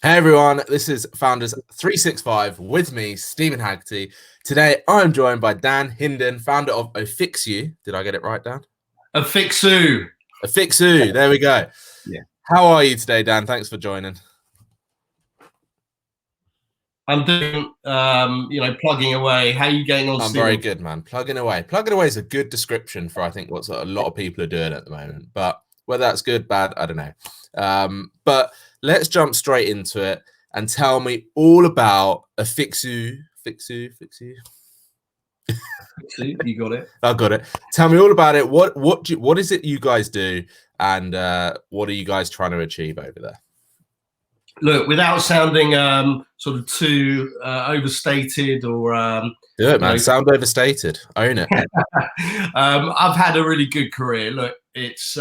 Hey everyone, this is Founders 365 with me, Stephen Haggerty. Today I'm joined by Dan Hinden, founder of Afixu. Did I get it right, Dan? Afixu. Afixu, there we go. Yeah. How are you today, Dan? Thanks for joining. I'm doing, plugging away. How are you getting on, I'm Stephen? very good, man. Plugging away. Plugging away is a good description for, I think, what a lot of people are doing at the moment. But whether that's good, bad, I don't know. But let's jump straight into it and tell me all about Afixu. Fixu. You got it. I got it. Tell me all about it. What is it you guys do, and what are you guys trying to achieve over there? Look, without sounding sort of too overstated or do it, man. Sound overstated. Own it. I've had a really good career. Look, it's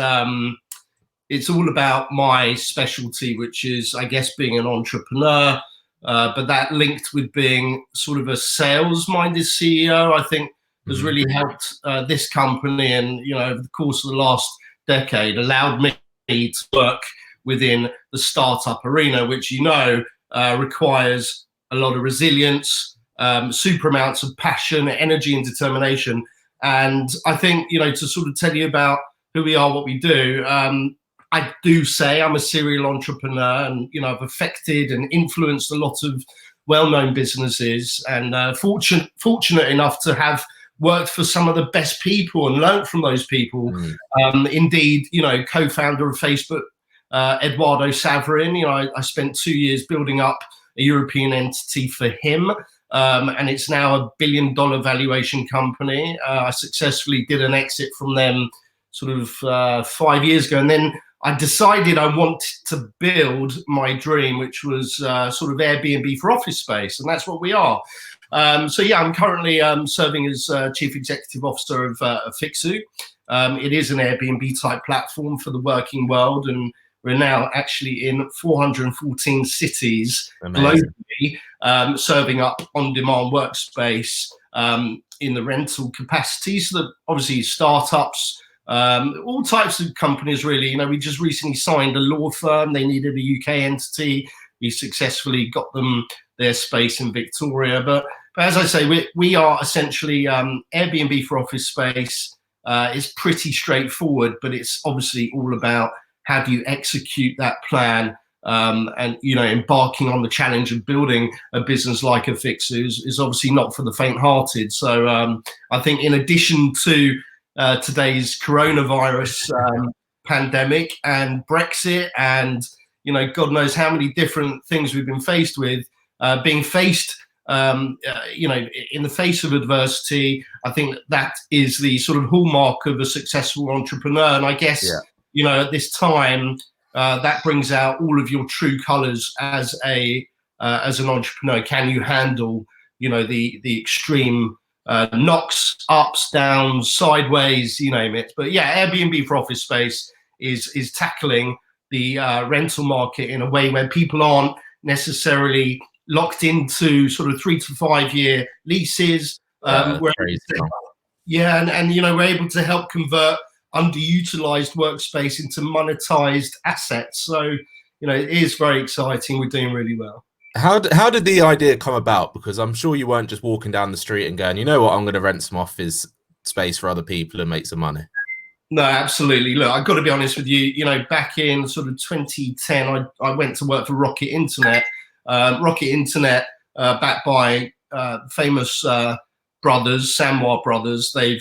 all about my specialty, which is, I guess, being an entrepreneur, but that linked with being sort of a sales-minded CEO, I think, has really helped this company, and over the course of the last decade, allowed me to work within the startup arena, which requires a lot of resilience, super amounts of passion, energy, and determination. And I think to sort of tell you about who we are, what we do. I do say I'm a serial entrepreneur, and I've affected and influenced a lot of well-known businesses, and fortunate enough to have worked for some of the best people and learned from those people. Indeed, co-founder of Facebook, Eduardo Saverin. I spent 2 years building up a European entity for him, and it's now a $1 billion valuation company. I successfully did an exit from them sort of 5 years ago, and then I decided I wanted to build my dream, which was sort of Airbnb for office space, and that's what we are. So yeah, I'm currently serving as Chief Executive Officer of Afixu. It is an Airbnb type platform for the working world, and we're now actually in 414 cities globally, serving up on-demand workspace in the rental capacity. So that obviously startups, all types of companies, really. We just recently signed a law firm. They needed a UK entity. We successfully got them their space in Victoria. But as I say, we are essentially Airbnb for office space. It's pretty straightforward, but it's obviously all about how do you execute that plan, and embarking on the challenge of building a business like Afixu is obviously not for the faint-hearted. So I think in addition to today's coronavirus pandemic and Brexit, and God knows how many different things we've been faced with, being faced in the face of adversity, I think that is the sort of hallmark of a successful entrepreneur. And I guess at this time, that brings out all of your true colors as an entrepreneur. Can you handle the extreme knocks, ups, downs, sideways, you name it? But yeah, Airbnb for office space is tackling the rental market in a way where people aren't necessarily locked into sort of 3 to 5 year leases. And we're able to help convert underutilized workspace into monetized assets. So it is very exciting. We're doing really well. How did the idea come about? Because I'm sure you weren't just walking down the street and going, you know what, I'm going to rent some office space for other people and make some money. No, absolutely. Look, I've got to be honest with you. Back in sort of 2010, I went to work for Rocket Internet. Rocket Internet, backed by famous brothers, Samwar brothers. They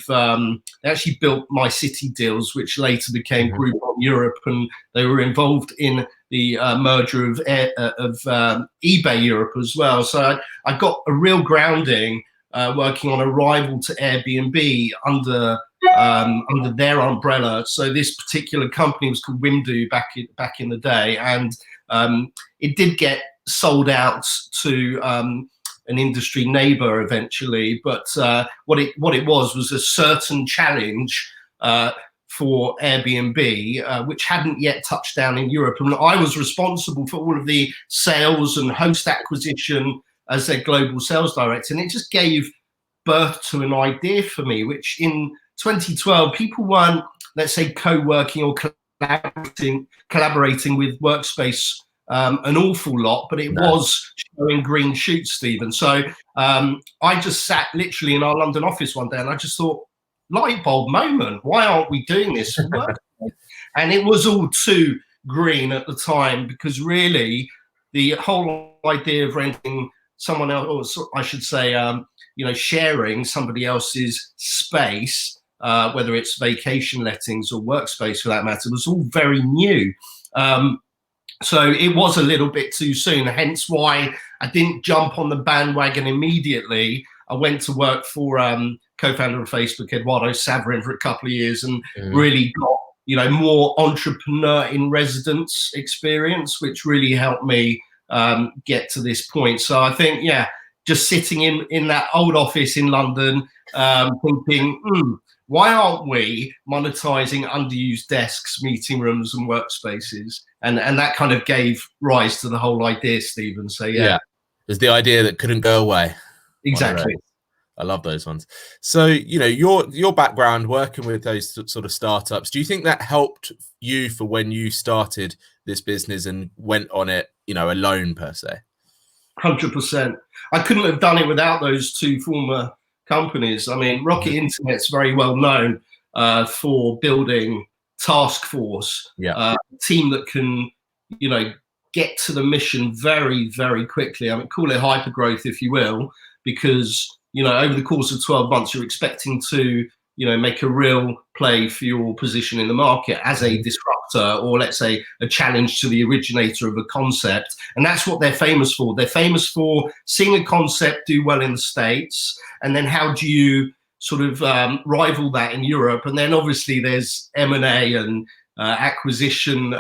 actually built My City Deals, which later became Groupon Europe, and they were involved in the merger of eBay Europe as well. So I got a real grounding working on a rival to Airbnb under their umbrella. So this particular company was called Wimdu back in the day, and it did get sold out to an industry neighbor eventually. But what it was a certain challenge for Airbnb, which hadn't yet touched down in Europe. And I was responsible for all of the sales and host acquisition as their global sales director. And it just gave birth to an idea for me, which in 2012, people weren't, let's say, co-working or collaborating with workspace an awful lot, but it was showing green shoots, Stephen. So I just sat literally in our London office one day and I just thought, light bulb moment, why aren't we doing this for work? And it was all too green at the time, because really the whole idea of renting someone else, or I should say, sharing somebody else's space, whether it's vacation lettings or workspace for that matter, was all very new. So it was a little bit too soon, hence why I didn't jump on the bandwagon immediately. I went to work for co-founder of Facebook, Eduardo Saverin, for a couple of years, and really got more entrepreneur in residence experience, which really helped me get to this point. So I think, just sitting in that old office in London, thinking, why aren't we monetizing underused desks, meeting rooms, and workspaces? And that kind of gave rise to the whole idea, Stephen. So there's the idea that couldn't go away. Exactly. I love those ones. So, your background working with those sort of startups, do you think that helped you for when you started this business and went on it, alone per se? 100%. I couldn't have done it without those two former companies. I mean, Rocket Internet's very well known for building task force, a team that can, get to the mission very, very quickly. I mean, call it hypergrowth, if you will, because over the course of 12 months, you're expecting to, make a real play for your position in the market as a disruptor, or let's say a challenge to the originator of a concept. And that's what they're famous for. They're famous for seeing a concept do well in the States, and then how do you sort of rival that in Europe? And then obviously there's M&A and acquisition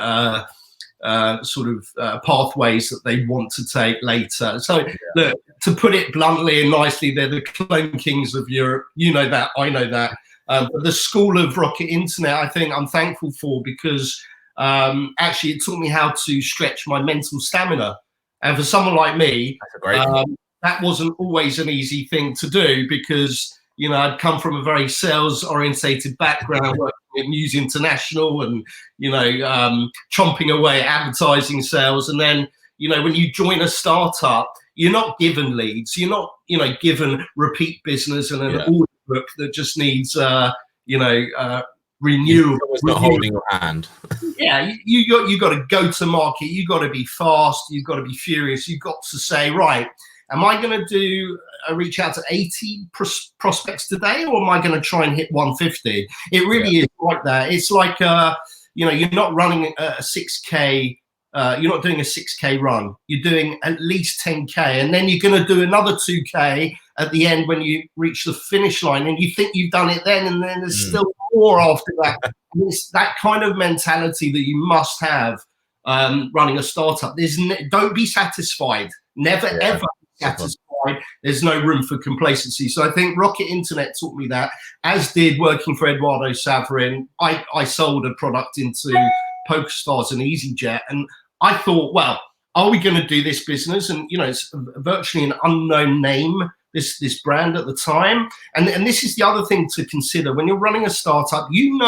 pathways that they want to take later. So look, to put it bluntly and nicely, they're the clone kings of Europe. You know that, I know that. But the school of Rocket Internet, I think I'm thankful for, because actually it taught me how to stretch my mental stamina. And for someone like me, that wasn't always an easy thing to do, because I'd come from a very sales-orientated background, working at News International, and chomping away at advertising sales. And then when you join a startup, you're not given leads, you're not given repeat business and an order book that just needs renewal. It's not holding your hand. You got to go to market, you got to be fast, you've got to be furious, you've got to say, right, am I going to reach out to 80 prospects today, or am I going to try and hit 150? It really is like that. It's like, you're not running a 6K, you're not doing a 6K run. You're doing at least 10K, and then you're going to do another 2K at the end when you reach the finish line, and you think you've done it then, and then there's still more after that. And it's that kind of mentality that you must have running a startup. Don't be satisfied. Never, ever be satisfied. There's no room for complacency. So I think Rocket Internet taught me that, as did working for Eduardo Saverin. I sold a product into PokerStars and EasyJet, and I thought, well, are we going to do this business? And it's virtually an unknown name, this brand at the time. And this is the other thing to consider when you're running a startup. You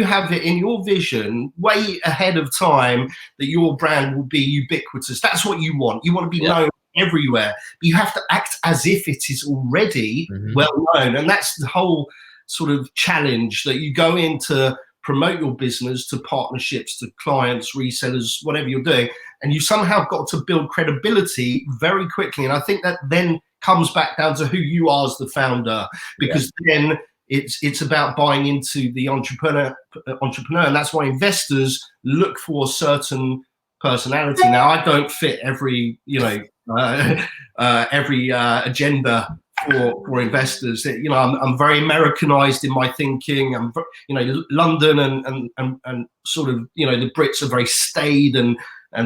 have it in your vision way ahead of time that your brand will be ubiquitous. That's what you want. You want to be known everywhere, but you have to act as if it is already well known. And that's the whole sort of challenge, that you go in to promote your business to partnerships, to clients, resellers, whatever you're doing, and you somehow got to build credibility very quickly. And I think that then comes back down to who you are as the founder, because then it's about buying into the entrepreneur, and that's why investors look for a certain personality. Now, I don't fit every agenda for investors. I'm very Americanized in my thinking. I'm London and sort of the Brits are very staid and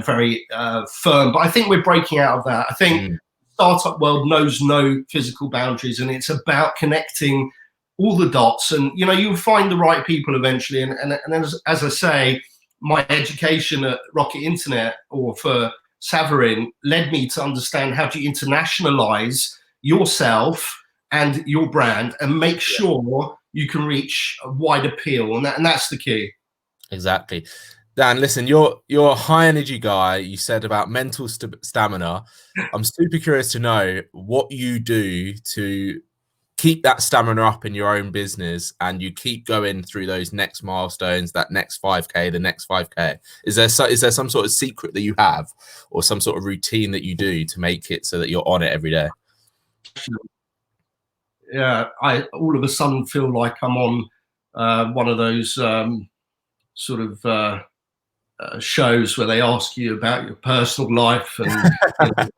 very firm. But I think we're breaking out of that. I think startup world knows no physical boundaries, and it's about connecting all the dots, and you'll find the right people eventually. And as I say, my education at Rocket Internet, or for Saverin, led me to understand how to internationalize yourself and your brand and make sure you can reach a wide appeal, and that's the key. Exactly. Dan, listen, you're a high energy guy. You said about mental stamina. I'm super curious to know what you do to keep that stamina up in your own business, and you keep going through those next milestones, that next 5K, the next 5K. Is there some sort of secret that you have, or some sort of routine that you do to make it so that you're on it every day? Yeah, I all of a sudden feel like I'm on one of those sort of shows where they ask you about your personal life and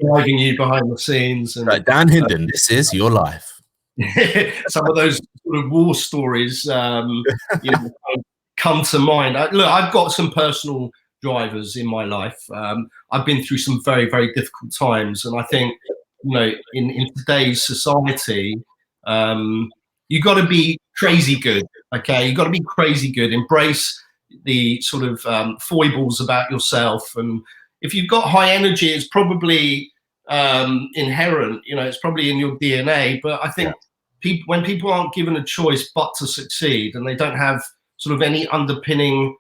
driving you behind the scenes. And Right, Dan Hinden, this is your life. some of those sort of war stories, come to mind. Look, I've got some personal drivers in my life. I've been through some very, very difficult times, and I think, in today's society, you got to be crazy good. Okay, you got to be crazy good. Embrace the sort of foibles about yourself, and if you've got high energy, it's probably inherent. It's probably in your DNA. But I think when people aren't given a choice but to succeed, and they don't have sort of any underpinning,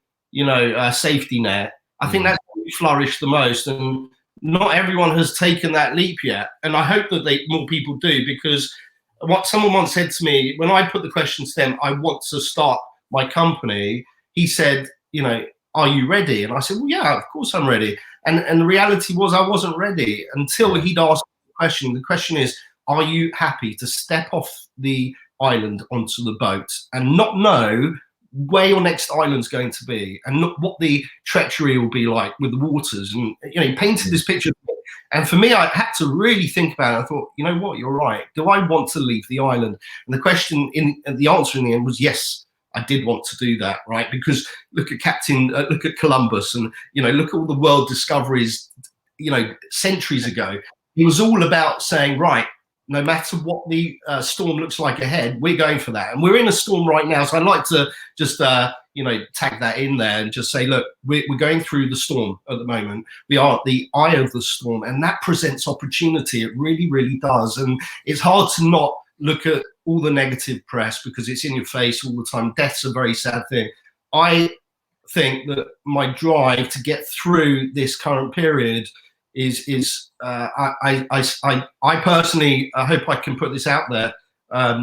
safety net, I think that's where we flourish the most. And not everyone has taken that leap yet. And I hope that more people do, because what someone once said to me, when I put the question to them, I want to start my company, he said, are you ready? And I said, well, yeah, of course I'm ready. And the reality was I wasn't ready until he'd asked the question. The question is, are you happy to step off the island onto the boat and not know where your next island's going to be, and not what the treachery will be like with the waters? And he painted this picture, and for me, I had to really think about it. I thought, you know what, you're right. Do I want to leave the island? And the answer in the end was yes. I did want to do that, right? Because look at Columbus, and look at all the world discoveries, centuries ago. It was all about saying, right, no matter what the storm looks like ahead, we're going for that. And we're in a storm right now, so I'd like to just tag that in there and just say, look, we're going through the storm at the moment. We are at the eye of the storm, and that presents opportunity. It really, really does. And it's hard to not look at all the negative press because it's in your face all the time. Death's a very sad thing. I think that my drive to get through this current period is I personally, I hope I can put this out there. I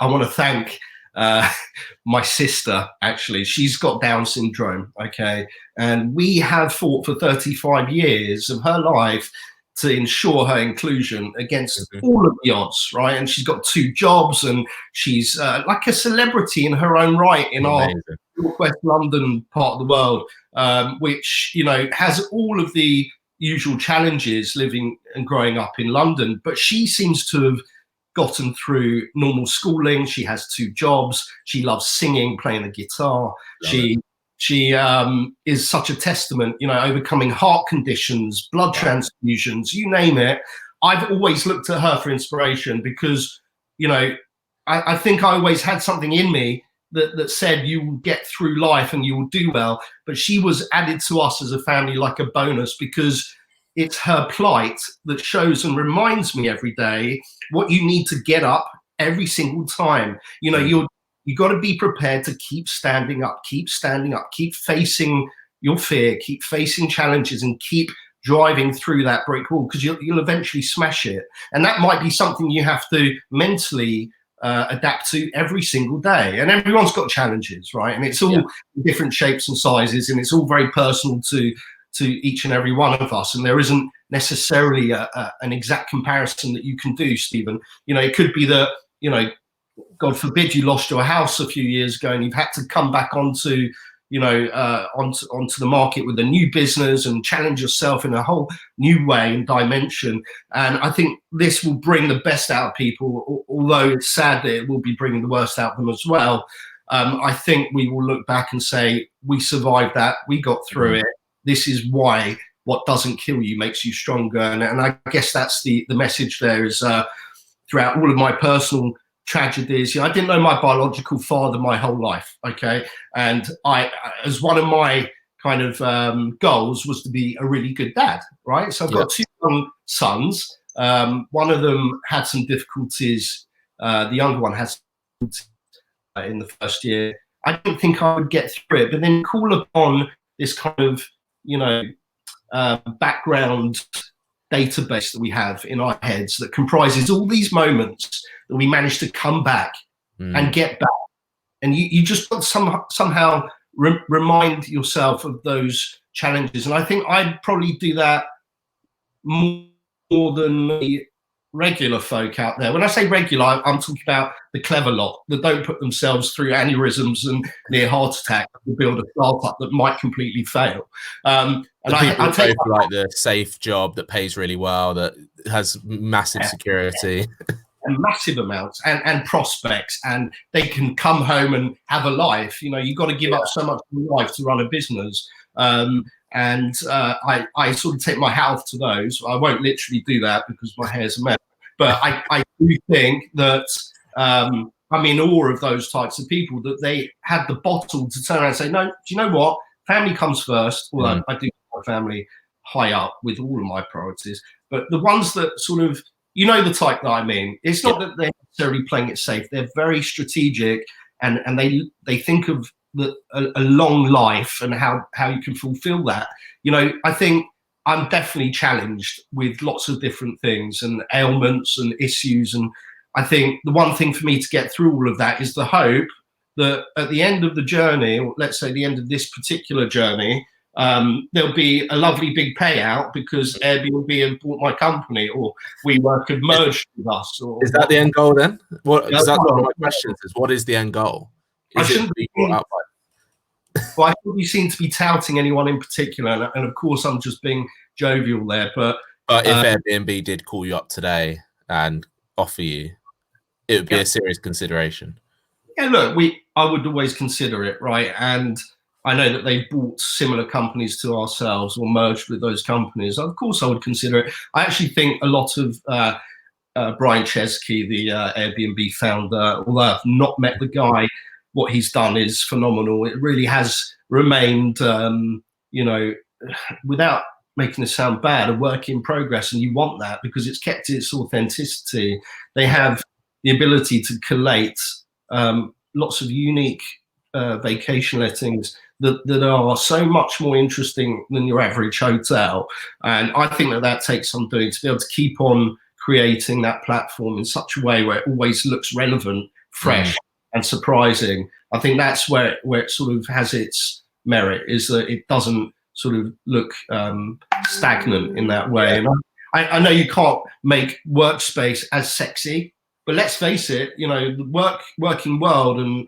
want to thank my sister. Actually, she's got Down syndrome. Okay, and we have fought for 35 years of her life to ensure her inclusion against all of the odds, right? And she's got 2 jobs, and she's like a celebrity in her own right in our Northwest London part of the world, which has all of the usual challenges living and growing up in London. But she seems to have gotten through normal schooling. She has 2 jobs. She loves singing, playing the guitar. She is such a testament, overcoming heart conditions, blood transfusions, you name it. I've always looked at her for inspiration because, I think I always had something in me that said you will get through life and you will do well. But she was added to us as a family like a bonus, because it's her plight that shows and reminds me every day what you need to get up every single time. You got to be prepared to keep standing up, keep facing your fear, keep facing challenges, and keep driving through that brick wall, because you'll eventually smash it. And that might be something you have to mentally adapt to every single day. And everyone's got challenges, right? And it's all different shapes and sizes, and it's all very personal to each and every one of us. And there isn't necessarily an exact comparison that you can do, Stephen. It could be that, God forbid, you lost your house a few years ago and you've had to come back onto the market with a new business and challenge yourself in a whole new way and dimension. And I think this will bring the best out of people, although it's sad that it will be bringing the worst out of them as well. I think we will look back and say, we survived that, we got through it. This is why what doesn't kill you makes you stronger. And I guess that's the message there is throughout all of my personal tragedies. I didn't know my biological father my whole life, okay? And I, as one of my kind of goals was to be a really good dad, right? So I've got 2 young sons. One of them had some difficulties. The younger one has in the first year. I don't think I would get through it. But then call upon this kind of, you know, background database that we have in our heads that comprises all these moments that we managed to come back and get back. And you just got to somehow remind yourself of those challenges. And I think I'd probably do that more than the regular folk out there. When I say regular, I'm talking about the clever lot that don't put themselves through aneurysms and near heart attack to build a startup that might completely fail. And I take like the safe job that pays really well, that has massive security. And massive amounts and prospects, and they can come home and have a life. You know, you've got to give up so much of your life to run a business. I sort of take my hat off to those. I won't literally do that because my hair's a mess, but I do think that I'm in awe of those types of people, that they had the bottle to turn around and say, no, do you know what? Family comes first. Well, I do have my family high up with all of my priorities, but the ones that sort of, you know, the type that I mean, it's not that they're necessarily playing it safe. They're very strategic, and they think of a long life and how you can fulfill that. You know, I think I'm definitely challenged with lots of different things and ailments and issues. And I think the one thing for me to get through all of that is the hope that at the end of the journey, or let's say the end of this particular journey, there'll be a lovely big payout because Airbnb have bought my company, or WeWork have merged with us. Or is that the end goal then? What is that? One of my questions is, what is the end goal? Is it be brought out by? Well, I think you seem to be touting anyone in particular, and of course I'm just being jovial there. But if Airbnb did call you up today and offer you, it would be a serious consideration. Yeah, look, I would always consider it, right? And I know that they bought similar companies to ourselves or merged with those companies. Of course, I would consider it. I actually think a lot of Brian Chesky, the Airbnb founder, although I've not met the guy, what he's done is phenomenal. It really has remained, you know, without making it sound bad, a work in progress. And you want that because it's kept its authenticity. They have the ability to collate lots of unique vacation lettings that are so much more interesting than your average hotel. And I think that takes some doing to be able to keep on creating that platform in such a way where it always looks relevant, fresh, and surprising. I think that's where it sort of has its merit, is that it doesn't sort of look stagnant in that way. And I know you can't make workspace as sexy, but let's face it, you know, the working world. And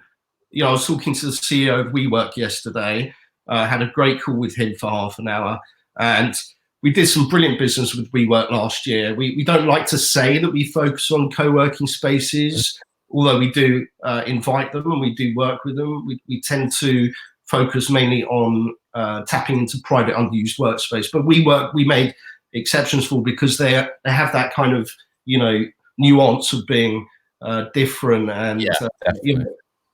you know, I was talking to the CEO of WeWork yesterday, had a great call with him for half an hour, and we did some brilliant business with WeWork last year. We don't like to say that we focus on co-working spaces, although we do invite them and we do work with them. We tend to focus mainly on tapping into private unused workspace. But WeWork, we made exceptions for because they have that kind of, you know, nuance of being different and you know,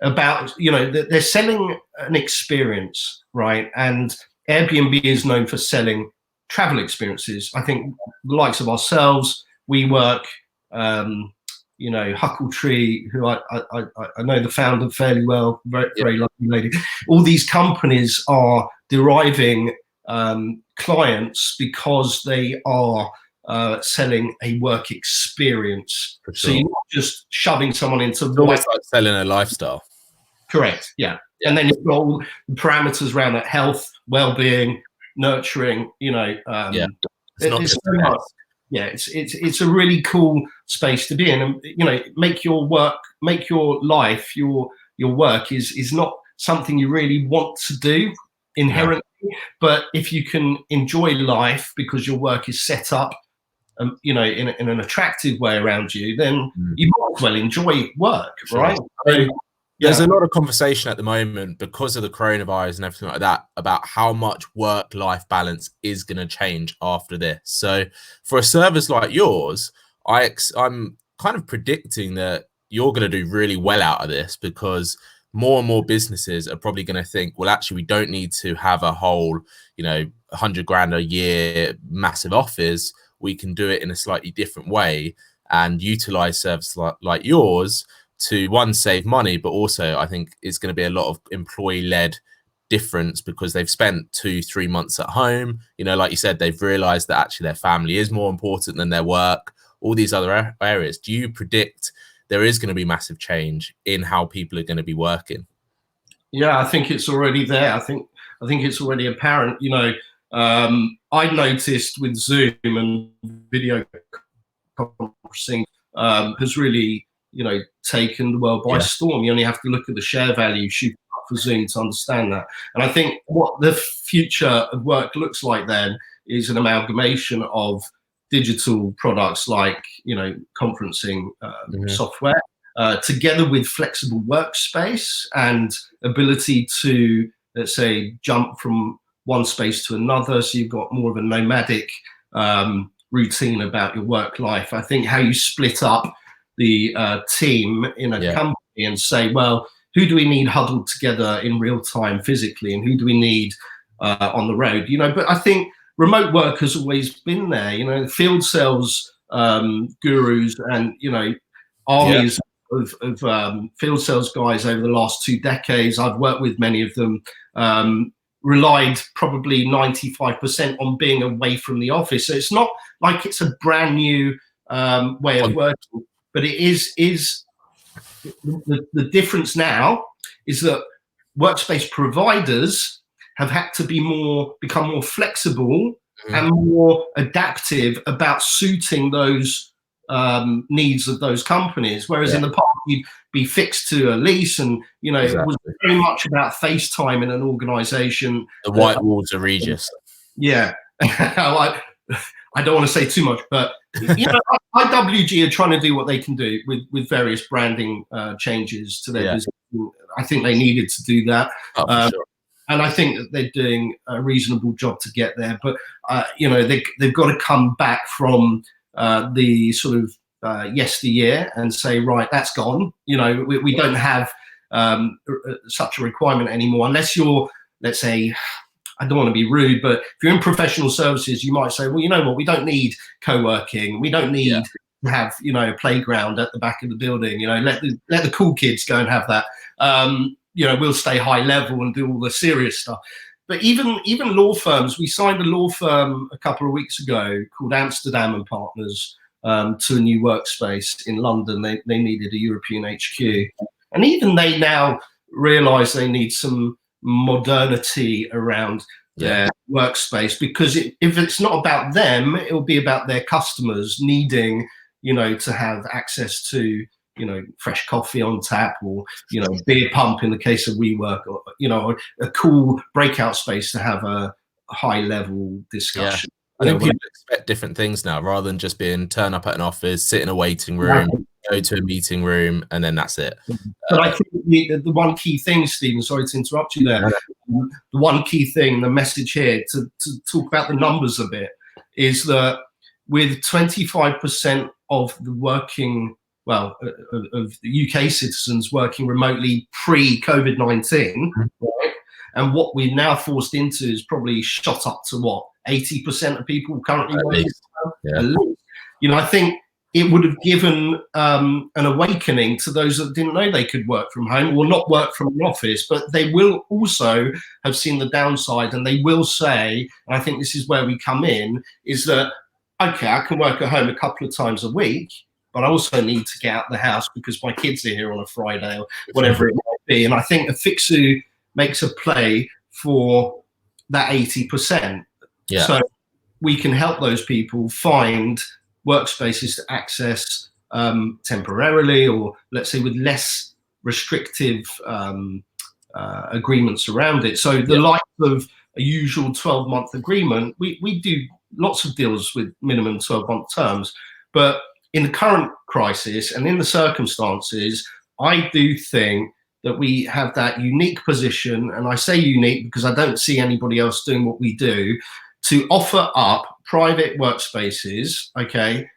about, you know, they're selling an experience, right? And Airbnb is known for selling travel experiences. I think the likes of ourselves, WeWork, you know, Huckletree, who I know the founder fairly well, very lovely lady. All these companies are deriving clients because they are selling a work experience. Sure. So you're not just shoving someone into almost like selling a lifestyle. Correct. Yeah. And then you've got all the parameters around that: health, well-being, nurturing. You know, it's not just it's a really cool space to be in, and you know, make your life, your work is not something you really want to do inherently, but if you can enjoy life because your work is set up, you know, in an attractive way around you, then you might as well enjoy work, right? So, there's a lot of conversation at the moment because of the coronavirus and everything like that about how much work-life balance is going to change after this. So for a service like yours, I'm kind of predicting that you're going to do really well out of this, because more and more businesses are probably going to think, well, actually, we don't need to have a whole, you know, 100 grand a year massive office. We can do it in a slightly different way and utilize services like yours to one, save money, but also I think it's going to be a lot of employee-led difference because they've spent 2-3 months at home. You know, like you said, they've realized that actually their family is more important than their work, all these other areas. Do you predict there is going to be massive change in how people are going to be working? Yeah, I think it's already there. I think it's already apparent. You know, I noticed with Zoom and video conferencing has really, you know, taken the world by storm. You only have to look at the share value shooting up for Zoom to understand that. And I think what the future of work looks like then is an amalgamation of digital products like, you know, conferencing software, together with flexible workspace and ability to, let's say, jump from one space to another. So you've got more of a nomadic routine about your work life. I think how you split up the team in a company and say, well, who do we need huddled together in real time physically, and who do we need on the road? You know, but I think remote work has always been there. You know, field sales gurus and, you know, armies of field sales guys over the last 2 decades. I've worked with many of them. Relied probably 95% on being away from the office. So it's not like it's a brand new way of working, but it is the difference now is that workspace providers have had to become more flexible and more adaptive about suiting those needs of those companies. Whereas in the past, you'd be fixed to a lease, and, you know, it was very much about FaceTime in an organization. The white walls are Regis. Yeah. I don't want to say too much, but, you know, IWG are trying to do what they can do with various branding changes to their business. I think they needed to do that. Sure. And I think that they're doing a reasonable job to get there. But, you know, they've got to come back from the sort of yesteryear and say, right, that's gone. You know, we don't have such a requirement anymore, unless you're, let's say, I don't want to be rude, but if you're in professional services, you might say, well, you know what, we don't need co-working. We don't need to have, you know, a playground at the back of the building. You know, let the cool kids go and have that. You know, we'll stay high level and do all the serious stuff. But even law firms, we signed a law firm a couple of weeks ago called Amsterdam and Partners to a new workspace in London. They needed a European HQ. And even they now realize they need some modernity around their workspace, because if it's not about them, it will be about their customers needing, you know, to have access to, you know, fresh coffee on tap, or, you know, beer pump in the case of WeWork, or, you know, a cool breakout space to have a high level discussion. I think people expect different things now, rather than just being turn up at an office, sit in a waiting room, go to a meeting room, and then that's it. But I think the one key thing, Stephen, sorry to interrupt you there, the one key thing, the message here, to talk about the numbers a bit, is that with 25% of the working, well, of the UK citizens working remotely pre-COVID-19, right? And what we're now forced into is probably shot up to what, 80% of people currently working. At least. You know, I think it would have given an awakening to those that didn't know they could work from home or not work from an office, but they will also have seen the downside, and they will say, and I think this is where we come in, is that, okay, I can work at home a couple of times a week, but I also need to get out of the house because my kids are here on a Friday or whatever it might be. And I think Afixu makes a play for that 80%. So we can help those people find workspaces to access temporarily, or let's say with less restrictive agreements around it. So the likes of a usual 12-month agreement, we do lots of deals with minimum 12-month terms, but in the current crisis and in the circumstances, I do think that we have that unique position, and I say unique because I don't see anybody else doing what we do, to offer up private workspaces, okay,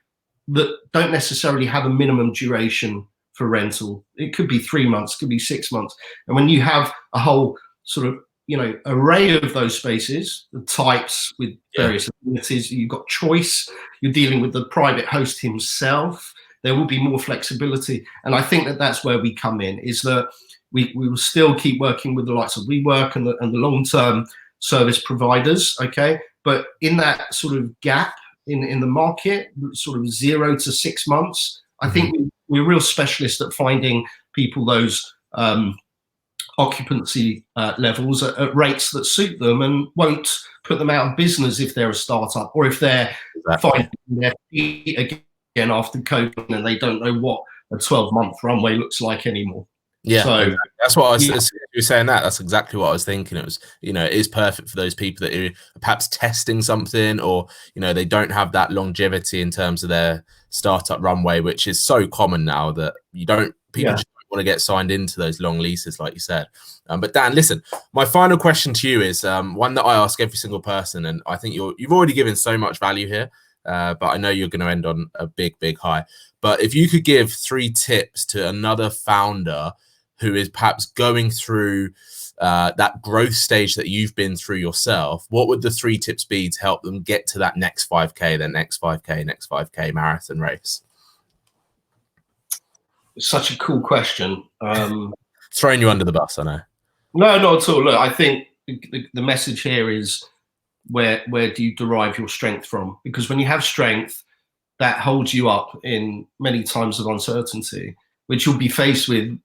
that don't necessarily have a minimum duration for rental. It could be 3 months, could be 6 months. And when you have a whole sort of, you know, array of those spaces, the types with various amenities, you've got choice, you're dealing with the private host himself, there will be more flexibility. And I think that that's where we come in, is that we will still keep working with the likes of WeWork and the long-term service providers, okay? But in that sort of gap in the market, sort of 0 to 6 months, I think we're real specialists at finding people those occupancy levels at rates that suit them and won't put them out of business if they're a startup, or if they're finding their feet again after COVID and they don't know what a 12-month runway looks like anymore. Yeah, so exactly. That's what I was. As you were saying that, that's exactly what I was thinking. It was, you know, it is perfect for those people that are perhaps testing something, or you know, they don't have that longevity in terms of their startup runway, which is so common now that you don't. People just don't want to get signed into those long leases, like you said. But Dan, listen, my final question to you is one that I ask every single person, and I think you've already given so much value here, but I know you're going to end on a big high. But if you could give 3 tips to another founder who is perhaps going through that growth stage that you've been through yourself, what would the 3 tips be to help them get to that next 5K, then next 5K marathon race? Such a cool question. Throwing you under the bus, I know. No, not at all. Look, I think the message here is where do you derive your strength from? Because when you have strength, that holds you up in many times of uncertainty, which you'll be faced with.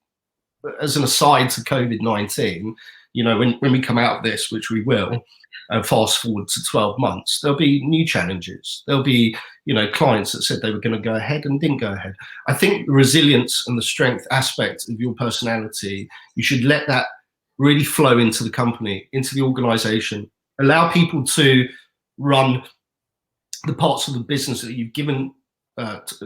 As an aside to COVID-19, you know, when we come out of this, which we will, and fast forward to 12 months, there'll be new challenges. There'll be, you know, clients that said they were going to go ahead and didn't go ahead. I think the resilience and the strength aspect of your personality, you should let that really flow into the company, into the organization. Allow people to run the parts of the business that you've given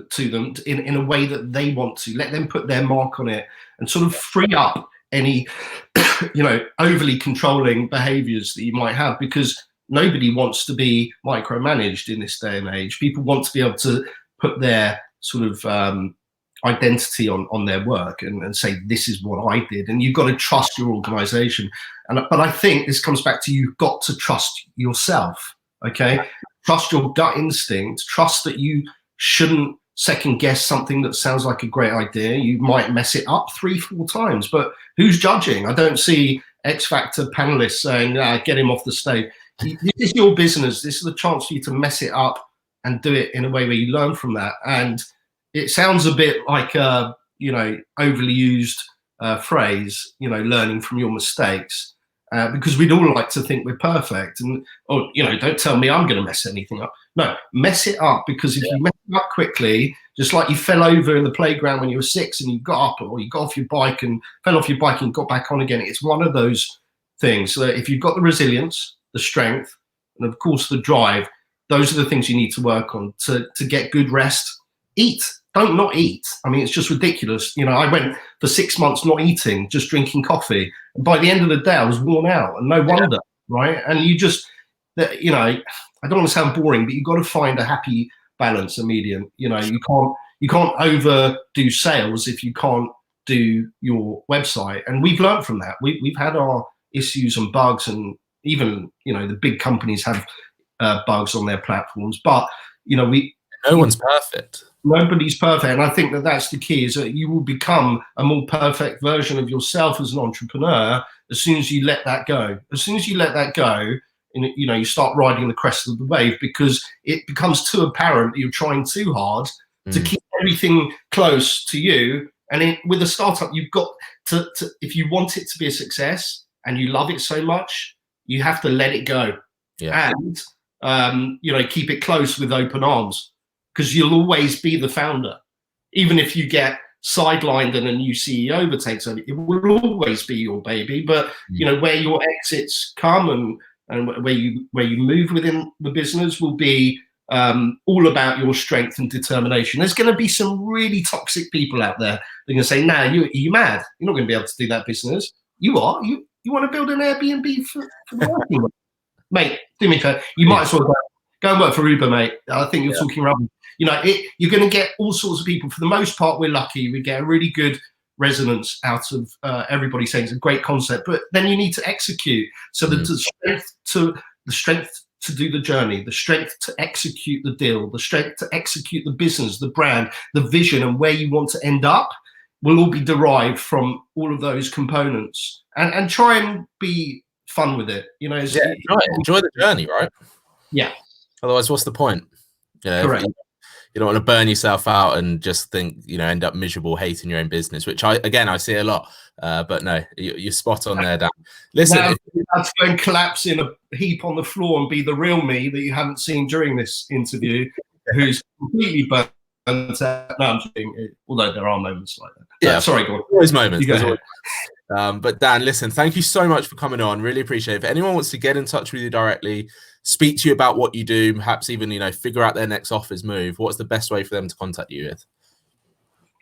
to them in a way that they want to. Let them put their mark on it and sort of free up any you know, overly controlling behaviors that you might have, because nobody wants to be micromanaged in this day and age. People want to be able to put their sort of identity on their work and say, this is what I did. And you've got to trust your organization. But I think this comes back to, you've got to trust yourself, okay? Trust your gut instinct. Trust that you shouldn't second guess something that sounds like a great idea. You might mess it up 3-4 times, but who's judging? I don't see X Factor panelists saying, get him off the stage. This is your business. This is the chance for you to mess it up and do it in a way where you learn from that. And it sounds a bit like a, you know, overly used phrase, you know, learning from your mistakes. Because we'd all like to think we're perfect, and, oh, you know, don't tell me I'm going to mess anything up. No, mess it up, because if you mess it up quickly, just like you fell over in the playground when you were 6 and you got up, or you got off your bike and fell off your bike and got back on again. It's one of those things. So if you've got the resilience, the strength, and of course the drive, those are the things you need to work on to get good rest. Eat. Don't not eat. I mean, it's just ridiculous. You know, I went for 6 months not eating, just drinking coffee. And by the end of the day, I was worn out, and no wonder, right? And you just, you know, I don't want to sound boring, but you've got to find a happy balance, a medium. You know, you can't overdo sales if you can't do your website. And we've learned from that. We've had our issues and bugs, and even, you know, the big companies have bugs on their platforms. But, you know, no one's perfect. Nobody's perfect. And I think that that's the key, is that you will become a more perfect version of yourself as an entrepreneur as soon as you let that go. As soon as you let that go, and, you know, you start riding the crest of the wave, because it becomes too apparent that you're trying too hard to keep everything close to you. And with a startup, you've got to, if you want it to be a success and you love it so much, you have to let it go. Yeah. And, you know, keep it close with open arms. Because you'll always be the founder. Even if you get sidelined and a new CEO overtakes it, it will always be your baby. But, you know, where your exits come and where you move within the business will be all about your strength and determination. There's going to be some really toxic people out there. They're going to say, "Nah, you mad? You're not going to be able to do that business. You are. You want to build an Airbnb for the working, mate? Do me a favor. You might as well go and work for Uber, mate. I think you're talking rubbish." You know, you're going to get all sorts of people. For the most part, we're lucky. We get a really good resonance out of everybody saying it's a great concept. But then you need to execute. So the strength to do the journey, the strength to execute the deal, the strength to execute the business, the brand, the vision, and where you want to end up will all be derived from all of those components. And try and be fun with it. You know, enjoy the journey, right? Yeah. Otherwise, what's the point? You know, correct. You don't want to burn yourself out and just think, you know, end up miserable, hating your own business, which I see a lot. But no, you're spot on there, Dan. Listen, now, you have to go and collapse in a heap on the floor and be the real me that you haven't seen during this interview, who's completely burnt out. No, I'm kidding. Although there are moments like that. Yeah, sorry, go on. Always moments. You go ahead. But Dan, listen, thank you so much for coming on. Really appreciate it. If anyone wants to get in touch with you directly, speak to you about what you do, perhaps even, you know, figure out their next offers move, what's the best way for them to contact you with?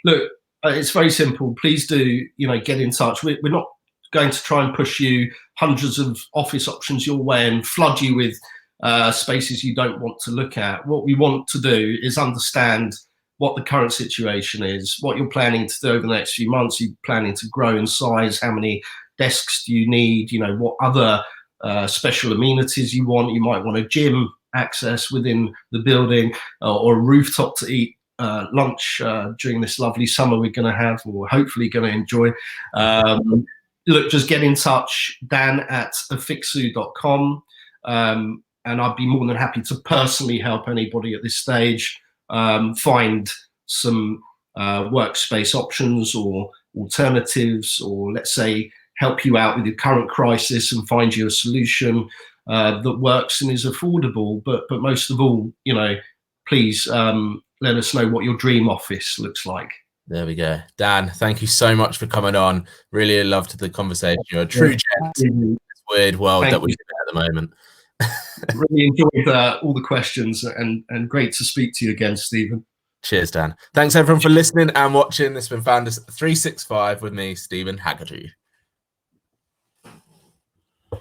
Look, it's very simple. Please do, you know, get in touch. We're not going to try and push you hundreds of office options your way and flood you with spaces you don't want to look at. What we want to do is understand what the current situation is, what you're planning to do over the next few months. You're planning to grow in size. How many desks do you need? You know, what other special amenities you want. You might want a gym access within the building, or a rooftop to eat lunch during this lovely summer we're going to have, or hopefully going to enjoy. Look, just get in touch, dan@afixu.com, and I'd be more than happy to personally help anybody at this stage find some workspace options or alternatives, or let's say help you out with your current crisis and find you a solution that works and is affordable. But most of all, you know, please let us know what your dream office looks like. There we go. Dan, thank you so much for coming on. Really loved the conversation. You're a true gent in this weird world that we live in at the moment. Really enjoyed all the questions, and great to speak to you again, Stephen. Cheers, Dan. Thanks everyone for listening and watching. This has been Founders 365 with me, Stephen Haggerty.